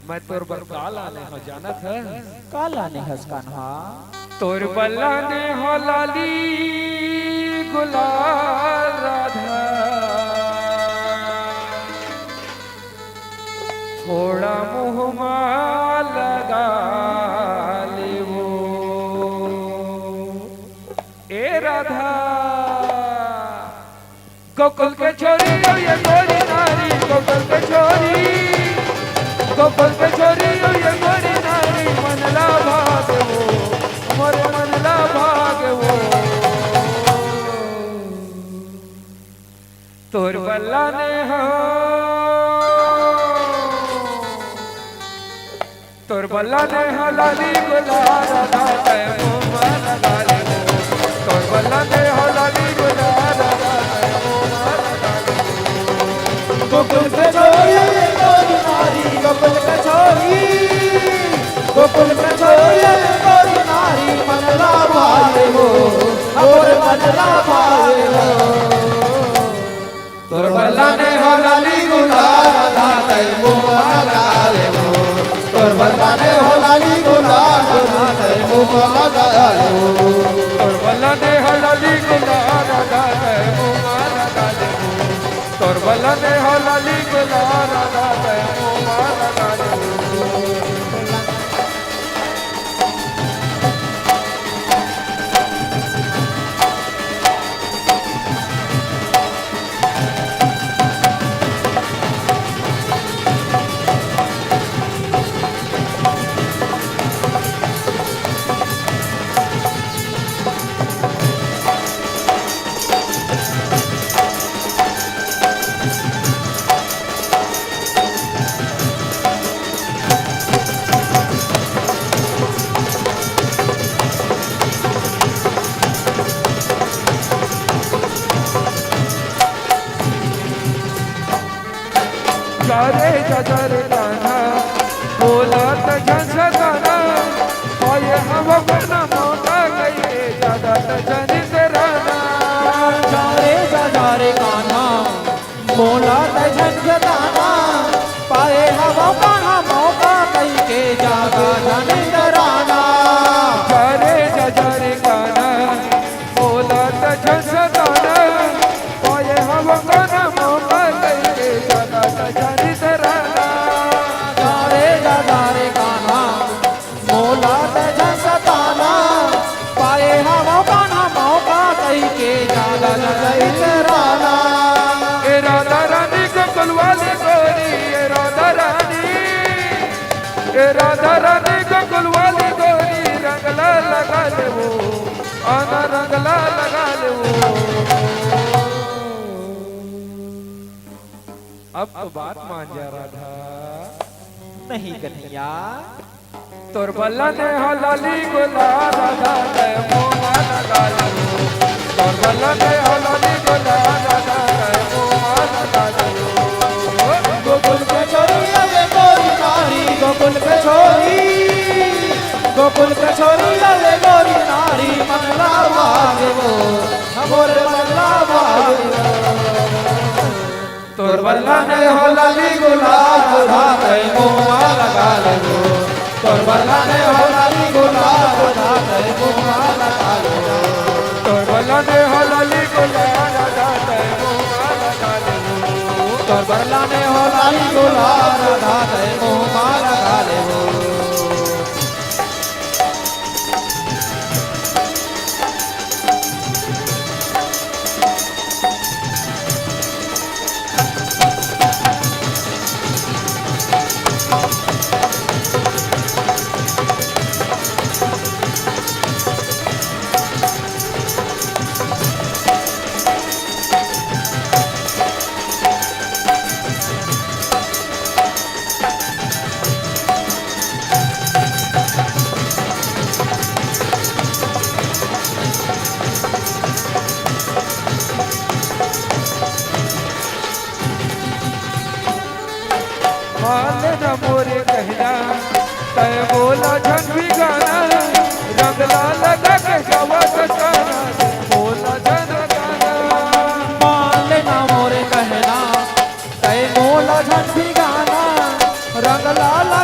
मैं तोर बर काला ने हो जानत है। काला ने हस कान्हा तोर बल्ला ने हो लाली गुलाल राधा थोड़ा मुँह में लगा ले वो ए राधा गोकुल के छोरी हो ये गोरी नारी गोकुल के छोरी गोकुल के छोरी हो ये गोरी नारी मनला भाग वो मोरे मनला भाग वो तोर बल्ला ने हो तोर बल्ला ने हो लाली गुलाल राधा तय मुँह लगा ले वो तोर बल्ला ने हो लाली गुलाल राधा तय मुँह लगा ले गोकुल के छोरी गोरी नारी गोकुल के छोरी गोकुल के छोरी गोरी नारी मनला भाई हो और मनला भाई हो तोर बल्ला ने हो लाली गुलाल राधा तय मुँह लगा ले वो तोर बल्ला ने हो लाली गुलाल राधा तय मुँह लगा ले वो तोर बल्ला ने हो लाली गुलाल राधा तय मुँह लगा ले वो तोर बल्ला ने हो लाली गुलाल राधा तय मुँह लगा ले वो जारे जजरे गाना बोला त झंझ गाना ओए हम बना मौका गई ज्यादा त जनी कराना जारे जारे कान्हा बोला त झंझटाना पाए हवा कान्हा मौका कई के जागा धनी डराना जारे जजरे गाना बोला त झंझ गाना ओए हम बना मौका गई ज्यादा त जनी कराना जारे जारे कान्हा बोला त झंझटाना पाए हवा कान्हा मौका कई के जागा धनी डराना ए राधा रानी गोकुल वाली गोरी ए राधा रानी ए राधा रानी गोकुल वाली गोरी रंगला लगा ले वो आना रंगला लगा ले वो अब तो बात मान जा राधा नहीं कन्हैया तोर बल्ला ने हो लाली गुलाल राधा तय मुँह लगा ले वो तोर बल्ला ने हो लाली गुलाल राधा तय मुँह लगा ले वो गोकुल के छोरी लगे गोरी नारी गोकुल के छोरी गोकुल के छोरी लगे गोरी नारी मनला भागे वो हमरे मनला भागे तोर बल्ला ने हो लाली गुलाल राधा तय मुँह लगा ले वो तोर बल्ला ने हो लाली गुलाल राधा तय मुँह लगा ले तोर बल्ला ने हो लाली गुलाल राधा तय मुँह लगा ले वो तोर बल्ला ने हो लाली गुलाल राधा तय मुँह लगा ले वो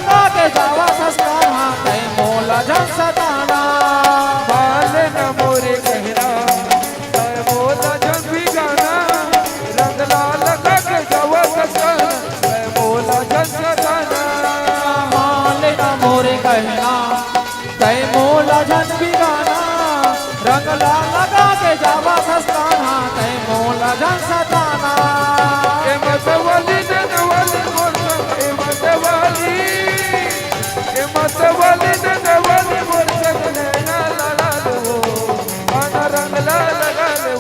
लगा के जावा सस्काना तै मोला जन सताना बाल न मोरे कहना तै मोला जन बिगाना रंग लाल लगा के जावा सस्काना तै मोला जन सताना मान लेना मोरे कहना तै मोला जन बिगाना रंग लाल लगा के जावा सस्काना तै मोला जन सताना ए मतवाली नवाली मोर संग ए मतवाली नवाली मोर संग नैना लगा लो आना रंग ला लगा लो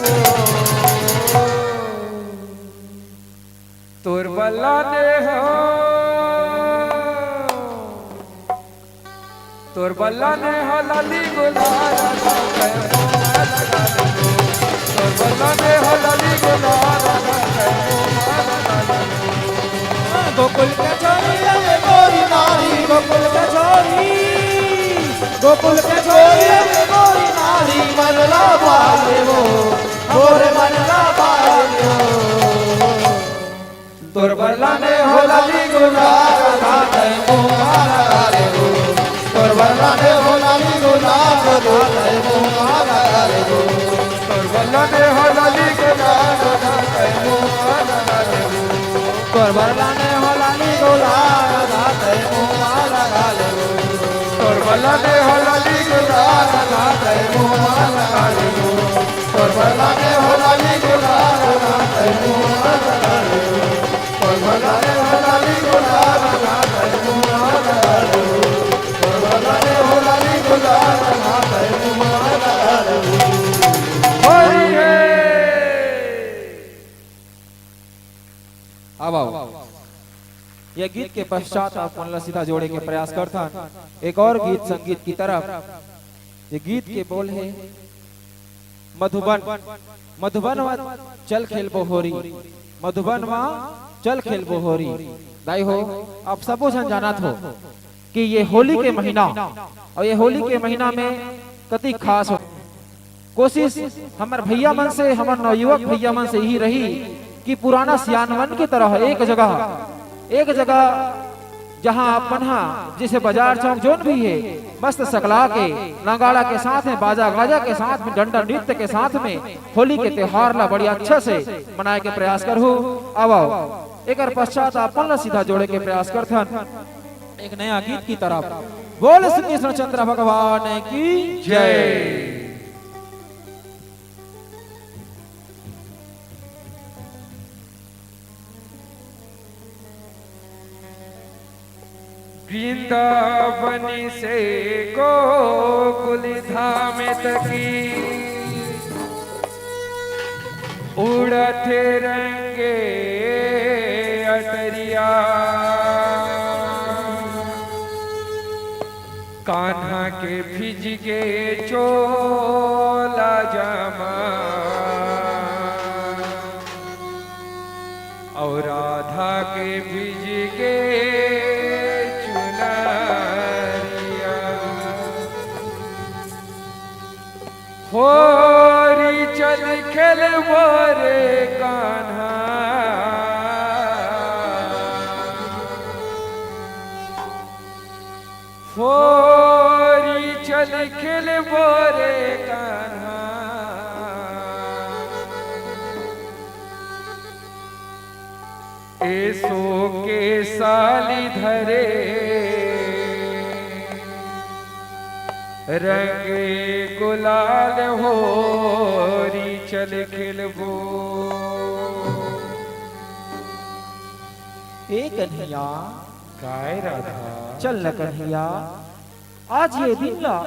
तोर बल्ला ने हो तोर बल्ला ने हो लाली गुलारा लगा लो तोर बल्ला ने हो लाली गुलारा लगा लो गोकुल के छोरी रे गोरी नारी गोकुल के छोरी रे गोरी नारी मनला बाले वो गोरे मनला बाले वो तोर बल्ला ने हो लाली गुलारा गाते मोहारा गाले वो तोर बल्ला ने हो लाली गुलारा गाते मोहारा गाले वो तोर बल्ला ने हो लाली गुलारा गाते मोहारा गाले वो तोर बल्ला ने हो लाली गुलारा गाते मोहारा गाले वो तोर बल्ला ने हो लाली गुलारा गाते मोहारा गाले वो तोर बल्ला ने हो लाली गुलारा गाते मोहारा गाले वो तोर बल्ला ने हो लाली गुलारा गाते मोहारा गाले वो तोर बल्ला ने हो लाली गुलारा गाते मोहारा गाले वो होरी है अब आओ यह गीत के पश्चात आप मन सीधा जोड़े के प्रयास करता एक और गीत संगीत की तरफ। ये गीत के बोल है मधुबन मधुबन चल खेल बोहोरी मधुबन माँ चल खेल बोहोरी। दाई हो आप सबो जन जानत हो कि ये होली के महीना और ये होली के महीना में कति खास हो। कोशिश हमार भैया मन से हमार नवयुवक भैया मन से यही रही कि पुराना सियानवन की तरह एक जगह जहां पन्हा जिसे बाजार चौक जोन भी है मस्त सकला के नगाड़ा के साथ में बाजा गाजा के साथ में डंडा नृत्य के साथ में होली के त्योहार ला बड़ी अच्छा से मनाए के प्रयास करू। अब आओ एक पश्चात अपन सीधा जोड़े के प्रयास करथन एक नया गीत की तरफ। बोल श्री कृष्णचंद्र भगवान की जय। वृंदावन से गोकुल धाम तकी उड़त रंगे अटरिया कान्हा के भिजगे चोला जामा और राधा के भिजगे होरी चल खेल बोरे कान्हा होरी चल खेल बोरे कान्हा ऐसो के साली धरे रंगे गुलाल होरी चल खिलबो। ए कन्हैया काय राधा चल न कन्हैया आज ये दिन ला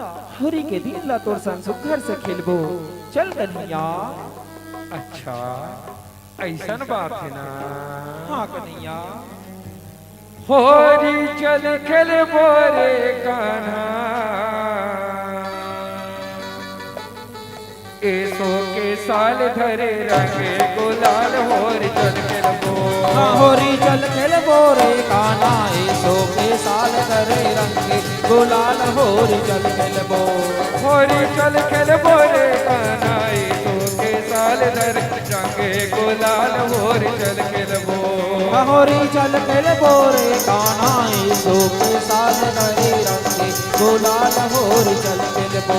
होरी के दिन ला तोर संग सुघर से खेलबो चल कन्हैया। अच्छा ऐसन बात है ना। हाँ कन्हैया होरी चल खेलबो रे कान्हा ऐसो के साल धरे रंगे गुलाल होरी चल खेलबो। हाँ होरी चल खेलबो रे कान्हा ऐसो के साल धरे रंगे गुलाल होरी चल खेलबो। होरी चल खेलबो रे कान्हा ऐसो के साल धर रंगे गुलाल होर चल के लबो होरी चल के बोरे काना सो के साल धरे रंगे गुलाल होरी चल के बो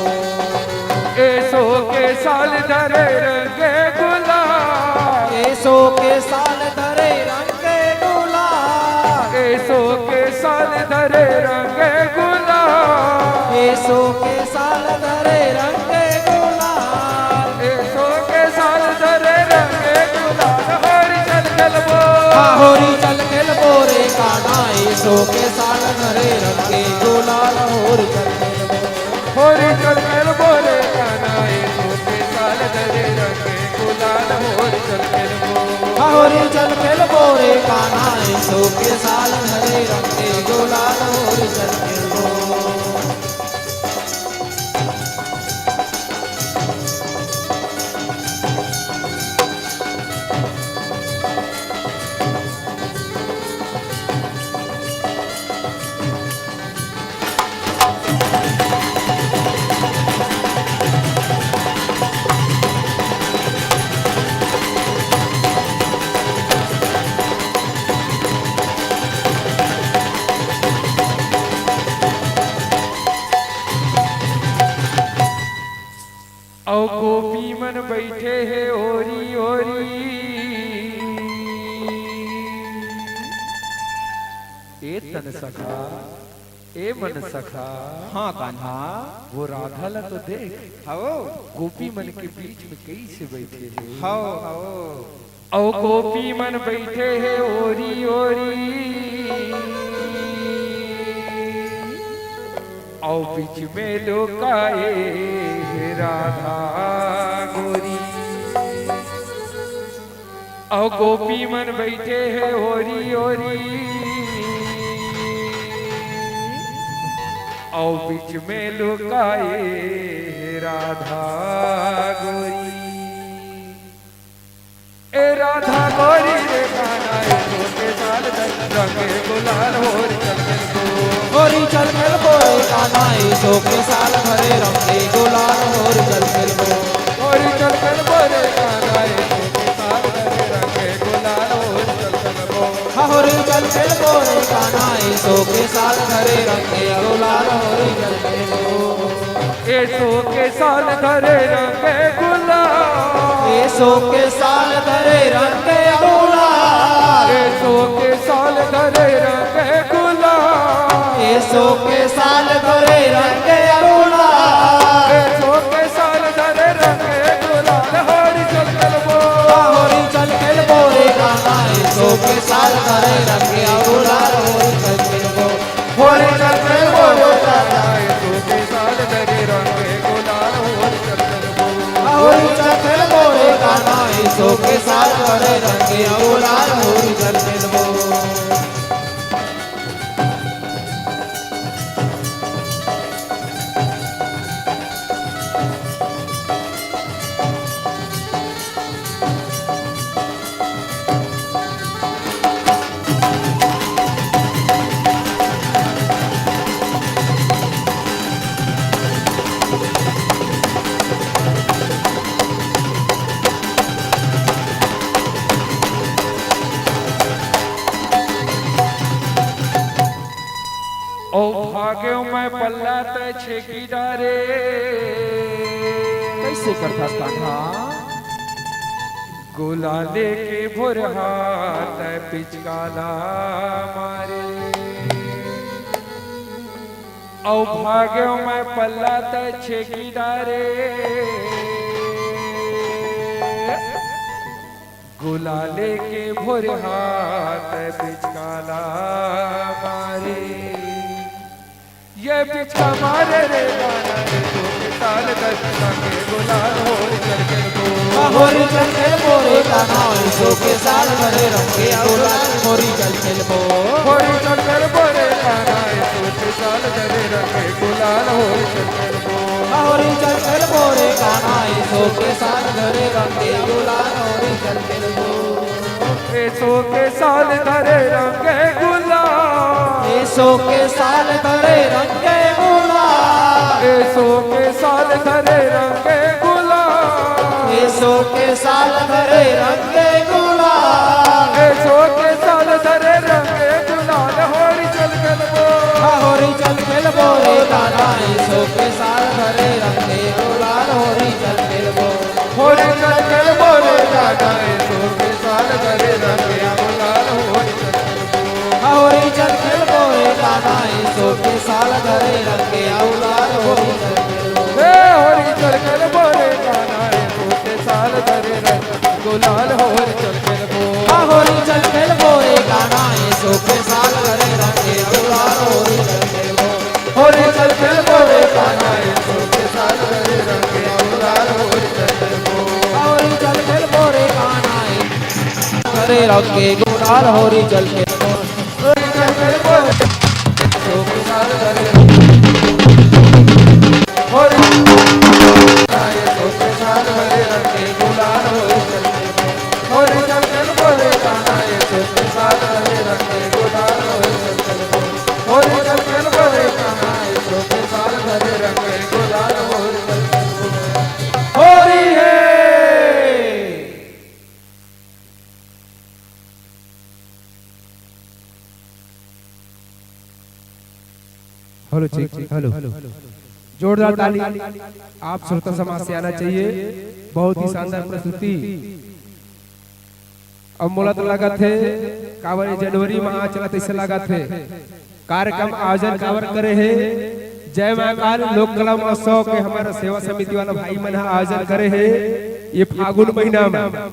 ऐसो के साल धरे रंगे गुलाल ऐसो के साल धरे रंगे गुलाल ऐसो के साल धरे रंगे गुलाल ऐसो के साल धरे रंगे गुलाल ऐसो के साल धरे रंगे गुलाल होरी चल के लबो होरी चल के बोरे काना ऐसो के साल धरे रंगे गुलाल होरी चल के होरी चल के बोरे काना ऐसो के साल धरे रंगे गुलाल होरी चल के लबो होरी चल के बोरे काना ऐसो के साल धरे रंगे गुलाल होरी चल के औ गोपी मन बैठे है ओरी ओरी ए तन सखा ए मन सखा हाँ कान्हा वो राधा ला तो देख आओ गोपी मन के बीच में कैसे बैठे है आओ आओ औ गोपी मन बैठे है ओरी ओरी औ बीच में लोकाए है राधा गोरी औ गोपी मन बैठे है ओरी ओरी औ बीच में लोकाए है राधा गोरी ए राधा गोरी रे गाना ऐसो के साल रंगे गुलाल होर चल के गो होरी चल के बोरे काना ऐसो के साल भरे रंगे गुलाल होरी चल के बो होरी चल के बोरे गाना ऐसो के साल धरे रंगे गुलाल होर चल के गो होरी चल के बोरे काना ऐसो के साल धरे रंगे गुलाल होरी चल के बो ऐसो के साल धरे रंगे गुलाल ऐसो के साल धरे रंगे गुलाल ऐसो के साल धरे रंगे गुलाल ऐसो के साल धरे रंगे गुलाल ऐसो के साल धरे रंगे गुलाल होरी चल के गो होरी चल के बोरे काना ऐसो के साल धरे रंगे गुलाल होरी चल के बो होरी चल के बोरे काना ऐसो के साल धरे रंगे गुलाल होरी चल के गो होरी चल के बोरे काना ऐसो के साल धरे रंगे गुलाल होरी चल के बो ओ भाग्यो मैं पल्ला ते छेकी डारे कैसे करता कान्हा गुलाले के भुरहा ते पिचकाला मारे ओ भाग्यो मैं पल्ला ते छेकी डारे गुलाले के भुरहा ते पिचकाला मारे ये पिछा मारे रे गाना रे तो ताल दर्शना के गुलाल होर चल के गो होरी चल के बोरे काना ऐसो के साल भरे रंगे गुलाल होरी चल के बो होरी चल के बोरे गाना ऐसो के साल धरे रंगे गुलाल होर चल के गो होरी चल के बोरे काना ऐसो के साल धरे रंगे गुलाल होरी चल के बो ऐसो के साल धरे रंगे गुलाल ऐसो के साल धरे रंगे गुलाल ऐसो के साल धरे रंगे गुलाल सो के साल धरे रंगे गुलाल सो के साल धरे रंगे गुलाल होरी चल गल बोल होरी चल खेल बोले कान्हा सो के साल धरे रंगे गुलाल होरी चल खेल बोल होरी चल गल बोले कान्हा सो के साल धरे रंगे गुलाल होरी चल गल बोल होरी चल खेल बोले कान्हा सो के साल धरे रंगे गुलाल होरी चल खेल बोल होरी चल गल बोले कान्हा सो के साल धरे रंगे गुलाल होरी चल गल बोल होरी चल खेल बोले कान्हा सो के साल धरे रंगे गुलाल होरी चल खेल बोल होरी चल गल बोले कान्हा सो के साल धरे रंगे गुलाल होरी चल गल बोल होरी चल खेल बोले कान्हा धरे रंगे गुलाल होरी चल खेल बोल होरी चल गल बोले सो के साल धरे होरी सो के साल धरे रंगे गुलाल होरी चल गल बोल होरी चल गल बोले कान्हा सो के साल धरे रंगे गुलाल होरी चल गल बोल होरी चल गल बोले कान्हा सो के साल धरे रंगे गुलाल होरी चल गल बोल होरी है हेलो चेक हेलो जोरदार ताली आप श्रोता समाज से आना चाहिए। बहुत ही शानदार प्रस्तुति। अब मोला तो लगा थे कावर जनवरी माह चलत ऐसे लगा थे कार्यक्रम आयोजन कावर करे है जय महाकाल लोक कला महोत्सव के हमारा सेवा समिति वाला भाई मन आयोजन करे है ये फागुन महीना में कावर